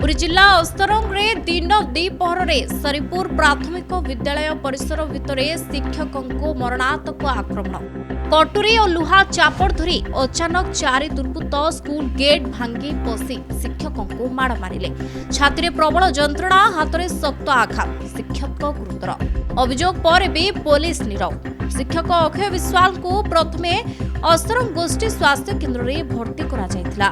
पुरी जिला अस्तरंगे दिन द्विपहर सरीपुर प्राथमिक विद्यालय परिसर भितर शिक्षकों को मरणातक आक्रमण कटुरी और लुहा चापड़ धरी अचानक चारि दुर्बृत्त स्कूल गेट भांगी पशि शिक्षकों को माड़ मारिले। छाती प्रबल जंत्रणा, हाथ में शक्त आघात, शिक्षक गुरुतर। अभियोग पर भी पुलिस नीरव। शिक्षक अक्षय विश्वाल को प्रथमे अस्तरंग गोष्ठी स्वास्थ्य केन्द्र में भर्ती करा जायतिला।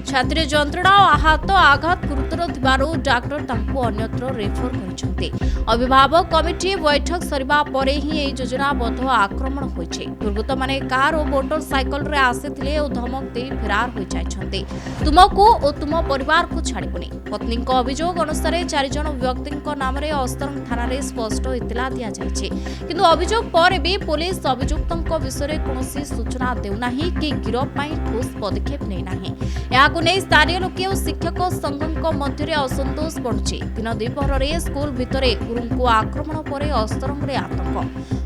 छाती जंत्रणा और आहत आघात गुरुतर थिबारु डाक्टर तांको अन्यत्र रेफर करिसेंती। अभिभावक कमिटी बैठक सरिबा परे ही एई योजनाबद्ध आक्रमण होइछे। दुर्बृत्त माने कार और मोटरसाइकल रे आसिथिले और धमक दे फरार होई जायछंती। तुमको और तुम परिवार को छाड़िबुनी। पत्नी को अभियोग अनुसार 4 जन व्यक्ति नाम रे अस्तरंग थाना रे स्पष्ट इतला दिया जायछे, किंतु अभियोग पर भी पुलिस अभियुक्तों विषय कौनसी सूचना देउनाही कि गिरफ पई ठोस पदक्षेप नै नाही। याकु नै स्थानीय लोके और शिक्षक संघों मध्य असंतोष बढ़ुछि। दिन द्विपहर स्कूल भितर गुरु को आक्रमण पर अस्तरंग रे आतंक।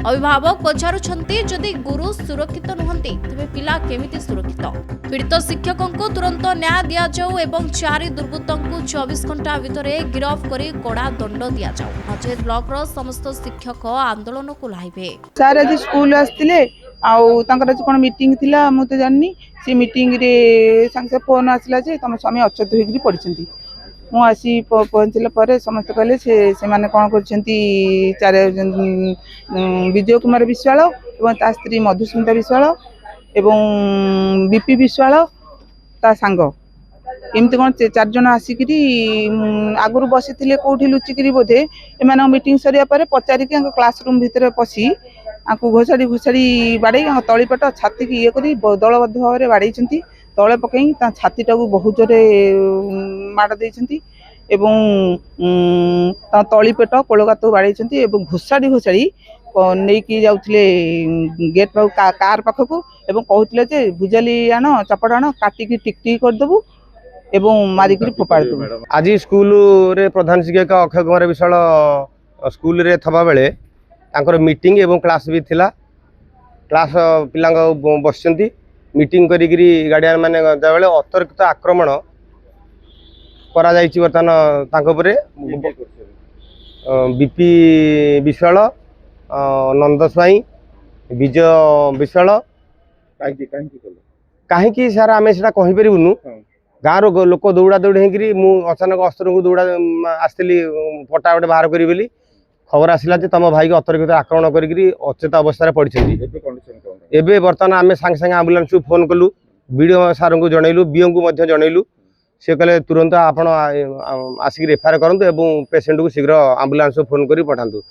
अभिभावक पचारुछंती जदि गुरु सुरक्षित नुहंती तेबे पिला केमिति सुरक्षित। पीड़ित शिक्षकों को तुरंत न्याय दिया जाऊ एवं 4 दुर्बृत्तों को 24 घंटा भितर गिरफ करी कड़ा दंड दिया जाऊ। नचेत ब्लॉक रो समस्त शिक्षक आंदोलन को लाइबे। सर आज स्कूल आस्तिले आउ तांकर कोन मीटिंग थिला मु तो जाननी। से मीटिंग रे संगे फोन आसला जे तम स्वामी अचत होइकरी पडिछंती। मु आसी पहुंचला परे समस्त कहले से माने कोन करछंती। 4 विजय कुमार विश्वाल एवं ता स्त्री मधुस्मिता विश्वाल एवं बीपी विश्वाल ता सांग एमती कौन 4 जन आसिकी आगुरी बसी थे कौटी लुचिकी बोधे एम मीटिंग सरिया पर पचारिक क्लासरूम भितर पशि आपको घोषाड़ी घोषाड़ी बाड़े तलीपट छाती की ये करी दलबद्ध भाव में बाड़े तले पकई छाती टाक बहुत जोरे माड़ देती तलीपेट कोलगात बाड़े घोषाड़ी घोषाड़ी नहीं जाऊे गेट कार पाखक कहते भुजाली आण चपड़ आण काटिकी टिकटिक करदेबू एवं मारिक फोपाड़ देबू। आज स्कूल रे प्रधान शिक्षक अक्षय कुमार विशाल स्कूल रे थबा बेले तांकर मीटिंग एवं क्लास भी थिला। क्लास पिला बसचंती मीटिंग करी गार्डियन माने बेले अतर्कित आक्रमण करा जायछि। बर्तमान तांको परे बीपी विशाल नंद स्वाई विजय विशाल कहीं सार आम से कहीपरूनु गाँव लोक दौड़ा दौड़ी होगी मु अचानक अस्तर को दौड़ा आसली पटा गोटे बाहर करी बोली खबर आसला तुम भाई को अतर्कित आक्रमण करी अचेत अवस्था पड़ी। एबे बर्तमान आम सांगे सांगे आम्बुलांस को फोन कलु, बीडीओ सार को जनइलु, बीओ को जनइलु। से कहले तुरंत आपण आसिक रेफर करंतु एवं पेशेंट को शीघ्र आम्बुलांस को फोन करी पठांतु।